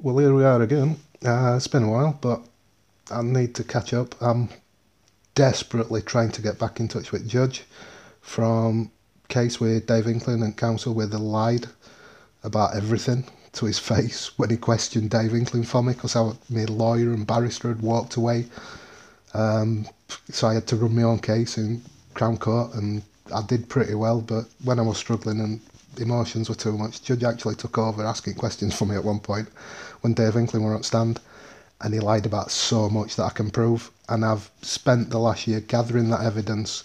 Well, here we are again. It's been a while, but I need to catch up. I'm desperately trying to get back in touch with Judge from case with Dave Inkling and counsel where they lied about everything to his face when he questioned Dave Inkling for me because my lawyer and barrister had walked away. So I had to run my own case in Crown Court and I did pretty well, but when I was struggling and emotions were too much, Judge actually took over asking questions for me at one point when Dave Inkling were on stand, and he lied about so much that I can prove. And I've spent the last year gathering that evidence.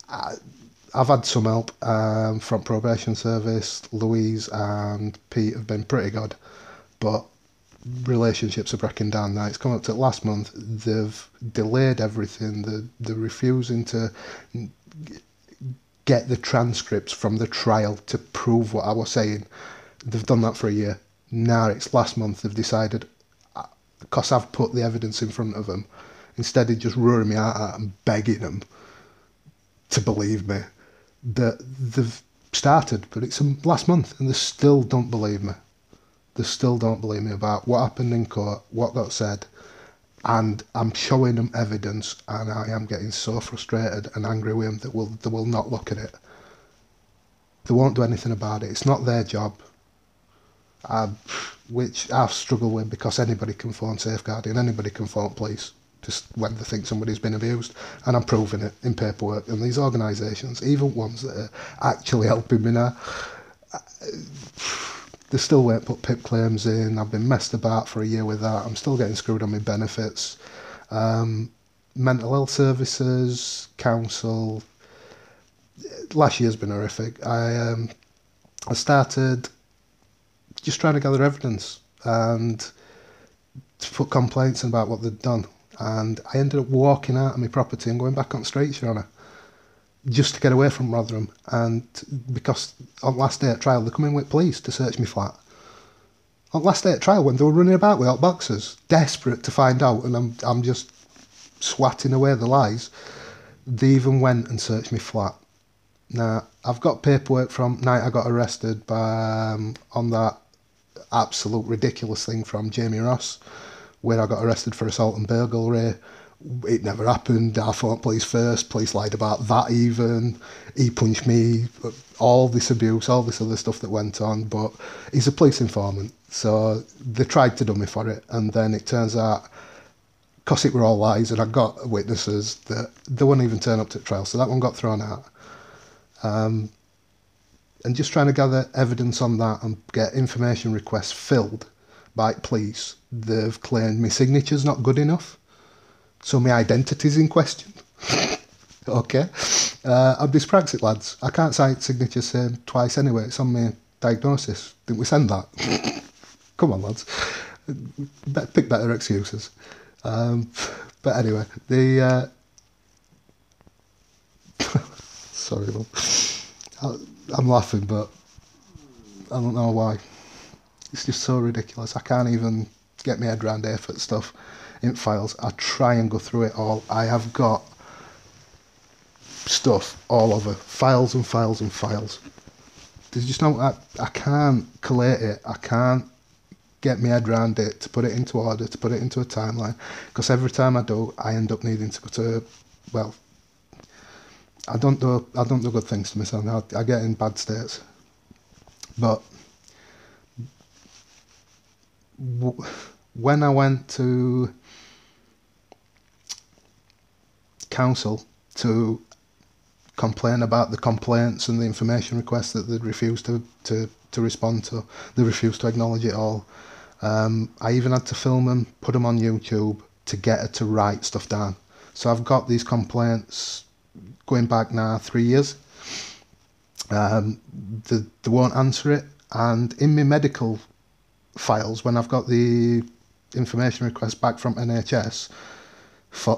I've had some help from probation service. Louise and Pete have been pretty good, but relationships are breaking down now. It's come up to last month. They've delayed everything. They're refusing to get the transcripts from the trial to prove what I was saying. They've done that for a year. Now it's last month they've decided, because I've put the evidence in front of them, instead of just roaring me out and begging them to believe me, that they've started, but it's last month and they still don't believe me. They still don't believe me about what happened in court, what got said, and I'm showing them evidence and I am getting so frustrated and angry with them that they will not look at it. They won't do anything about it. It's not their job. Which I've struggled with because anybody can phone safeguarding, anybody can phone police just when they think somebody's been abused, and I'm proving it in paperwork. And these organisations, even ones that are actually helping me now, they still won't put PIP claims in. I've been messed about for a year with that. I'm still getting screwed on my benefits. Mental health services, council. Last year's been horrific. I started just trying to gather evidence and to put complaints in about what they'd done. And I ended up walking out of my property and going back on the streets, Your Honour, just to get away from Rotherham. And because on last day at trial, they come in with police to search me flat. On last day at trial, when they were running about with hot boxes, desperate to find out, and I'm just swatting away the lies, they even went and searched me flat. Now, I've got paperwork from night I got arrested on that absolute ridiculous thing from Jamie Ross, where I got arrested for assault and burglary. It never happened. I phoned police first. Police lied about that even. He punched me. All this abuse, all this other stuff that went on. But he's a police informant. So they tried to do me for it. And then it turns out, because it were all lies, and I got witnesses, that they wouldn't even turn up to the trial. So that one got thrown out. And just trying to gather evidence on that and get information requests filled by police. They've claimed my signature's not good enough, so my identity's in question. Okay. I'm dyspraxic, lads. I can't cite signature same twice anyway. It's on my diagnosis. Didn't we send that? Come on, lads. Pick better excuses. But anyway, sorry, Mum. I'm laughing, but I don't know why. It's just so ridiculous. I can't even get my head around effort stuff in files. I try and go through it all. I have got stuff all over, files and files and files. There's just no, I can't collate it. I can't get my head around it to put it into order, to put it into a timeline. Because every time I do, I end up needing to go to, well, I don't do good things to myself. I get in bad states. But when I went to council to complain about the complaints and the information requests that they'd refused to respond to, they refused to acknowledge it all. I even had to film them, put them on YouTube to get her to write stuff down. So I've got these complaints going back now 3 years. They won't answer it, and in my medical files, when I've got the information request back from NHS for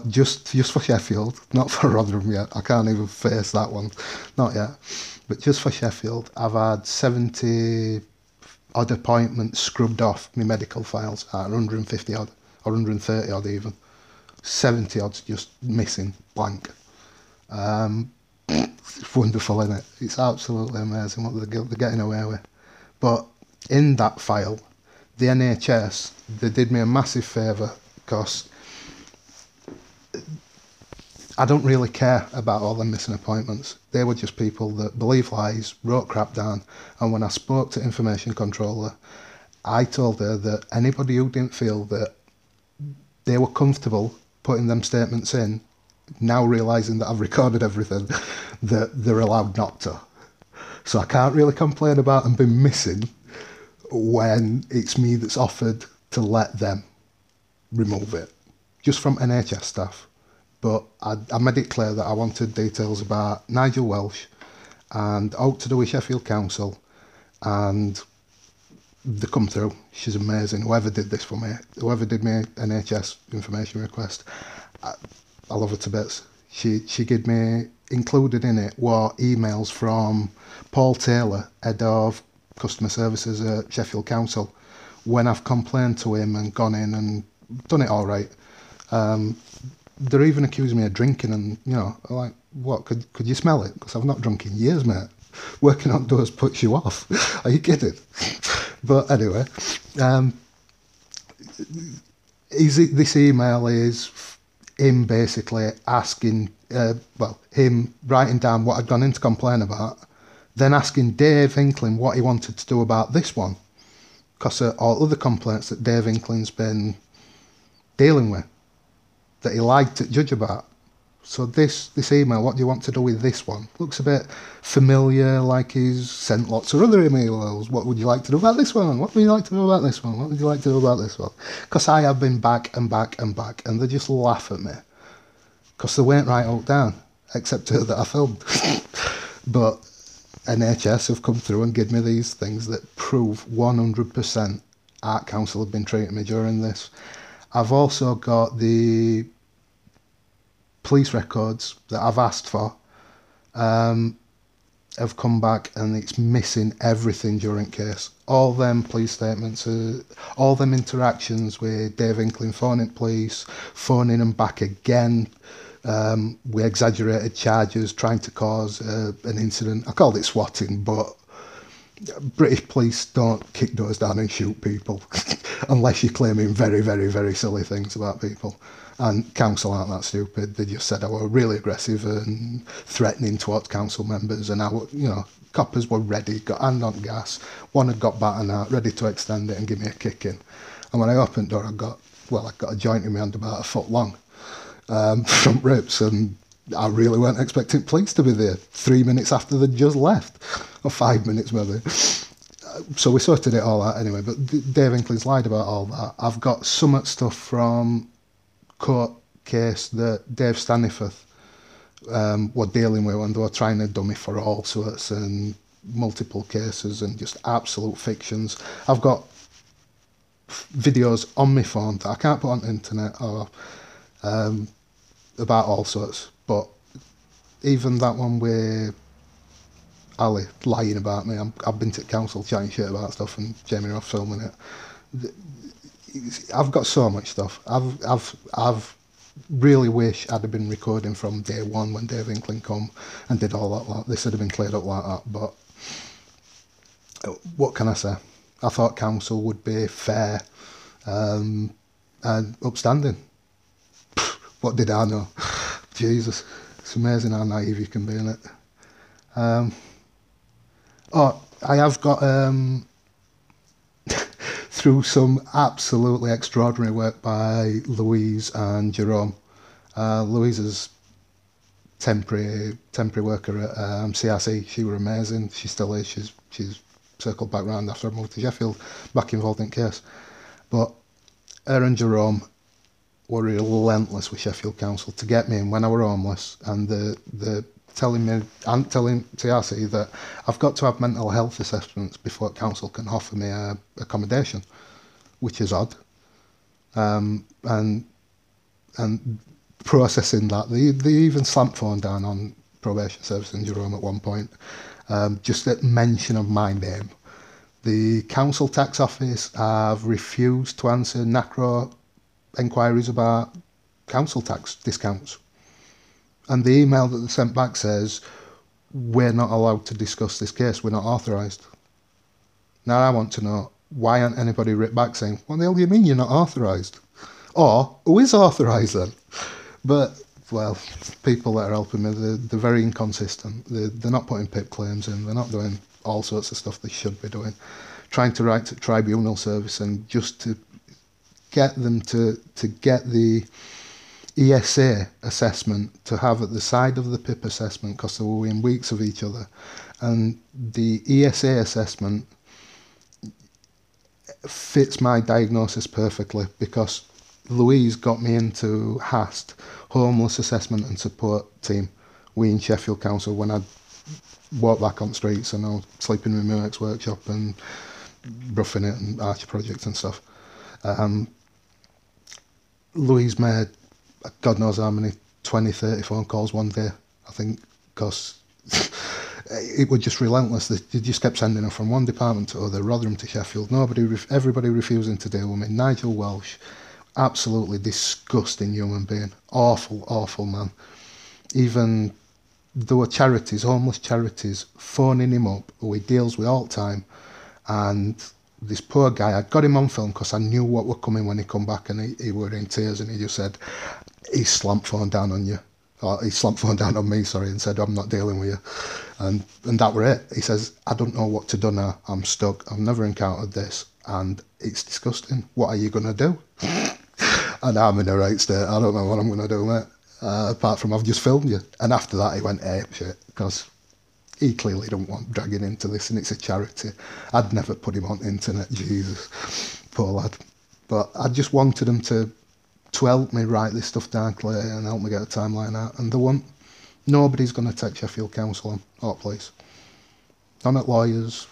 just for Sheffield, not for Rotherham yet. I can't even face that one, not yet. But just for Sheffield, I've had 70 odd appointments scrubbed off my medical files at 150 odd, or 130 odd even. 70 odds just missing, blank. It's wonderful, isn't it? It's absolutely amazing what they're getting away with. But in that file, the NHS, they did me a massive favour, because I don't really care about all the missing appointments. They were just people that believe lies, wrote crap down, and when I spoke to Information Controller, I told her that anybody who didn't feel that they were comfortable putting them statements in, now realising that I've recorded everything, that they're allowed not to. So I can't really complain about them being missing when it's me that's offered to let them remove it, just from NHS staff. But I made it clear that I wanted details about Nigel Welsh and out to do with Sheffield Council, and they come through. She's amazing. Whoever did this for me, whoever did me NHS information request, I love her to bits. She gave me, included in it, were emails from Paul Taylor, head of customer services at Sheffield Council, when I've complained to him and gone in and done it all right. They're even accusing me of drinking, and like, what, could you smell it? Because I've not drunk in years, mate. Working outdoors puts you off. Are you kidding? But anyway, this email is him basically asking, him writing down what I'd gone in to complain about, then asking Dave Hickling what he wanted to do about this one, because of all other complaints that Dave Hinkling's been dealing with, that he lied to judge about. So this email, what do you want to do with this one? Looks a bit familiar, like he's sent lots of other emails. What would you like to do about this one? What would you like to do about this one? What would you like to do about this one? Because I have been back and back and back, and they just laugh at me, because they weren't right out down, except that I filmed. But NHS have come through and given me these things that prove 100% Art Council have been treating me during this. I've also got the police records that I've asked for, have come back, and it's missing everything during case. All them police statements, all them interactions with Dave Hickling phoning police, phoning them back again, with exaggerated charges, trying to cause an incident. I called it swatting, but British police don't kick doors down and shoot people unless you're claiming very, very, very silly things about people. And council aren't that stupid. They just said I were really aggressive and threatening towards council members, and coppers were ready, got hand on gas. One had got baton out, ready to extend it and give me a kick in. And when I opened the door, I got a joint in my hand about a foot long, front ribs, and I really weren't expecting police to be there 3 minutes after they'd just left, or 5 minutes maybe. So we sorted it all out anyway, but Dave Hinkling's lied about all that. I've got some stuff from court case that Dave Staniforth were dealing with when they were trying to dummy for all sorts and multiple cases and just absolute fictions. I've got videos on my phone that I can't put on the internet or about all sorts, but even that one with Ali lying about me, I've been to council chatting shit about stuff and Jamie Roth filming it. I've got so much stuff. I've really wish I'd have been recording from day one when Dave Hickling come and did all that. This would have been cleared up like that. But what can I say? I thought council would be fair and upstanding. What did I know? Jesus, it's amazing how naive you can be in it. I have got through some absolutely extraordinary work by Louise and Jerome. Louise is temporary worker at CRC. She were amazing. She still is. She's circled back round after I moved to Sheffield, back involved in case. But her and Jerome were relentless with Sheffield Council to get me in when I were homeless, and the telling TRC that I've got to have mental health assessments before council can offer me accommodation, which is odd. And processing that, they even slamped phone down on probation service in Jerome at one point, just at mention of my name. The council tax office have refused to answer NACRO enquiries about council tax discounts. And the email that they sent back says, we're not allowed to discuss this case, we're not authorised. Now I want to know, why aren't anybody writ back saying, what the hell do you mean you're not authorised? Or, who is authorised then? But, well, people that are helping me, they're very inconsistent. They're not putting PIP claims in, they're not doing all sorts of stuff they should be doing. Trying to write to tribunal service and just to get them to get the ESA assessment to have at the side of the PIP assessment, because they were within weeks of each other. And the ESA assessment fits my diagnosis perfectly, because Louise got me into HAST, Homeless Assessment and Support Team, we in Sheffield Council, when I walked back on the streets and I was sleeping in my work's workshop and roughing it and arch projects and stuff. Louise made God knows how many 20, 30 phone calls one day, I think, because it was just relentless. They just kept sending her from one department to other, Rotherham to Sheffield. Everybody refusing to deal with me. Nigel Welsh, absolutely disgusting human being. Awful, awful man. Even there were charities, homeless charities, phoning him up, who he deals with all the time. And this poor guy, I got him on film because I knew what were coming when he come back, and he were in tears, and he just said, he slammed phone down on you. Or he slammed phone down on me, sorry, and said, I'm not dealing with you. And that were it. He says, I don't know what to do now. I'm stuck. I've never encountered this. And it's disgusting. What are you going to do? And I'm in a right state. I don't know what I'm going to do, mate. Apart from I've just filmed you. And after that, he went ape shit, because he clearly don't want dragging into this, and it's a charity. I'd never put him on the internet, Jesus. Poor lad. But I just wanted him to help me write this stuff down clear and help me get a timeline out, and they won't. Nobody's going to take Sheffield Council on, or police. None at lawyers.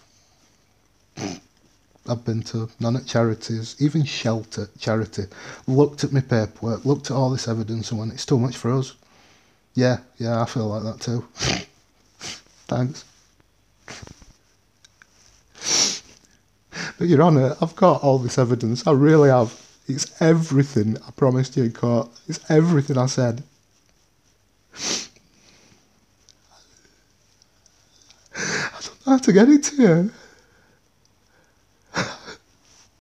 I've been to none at charities, even Shelter charity. Looked at my paperwork, looked at all this evidence and went, it's too much for us. Yeah, I feel like that too. Thanks. But Your Honour, I've got all this evidence, I really have. It's everything I promised you in court. It's everything I said. I don't know how to get it to you.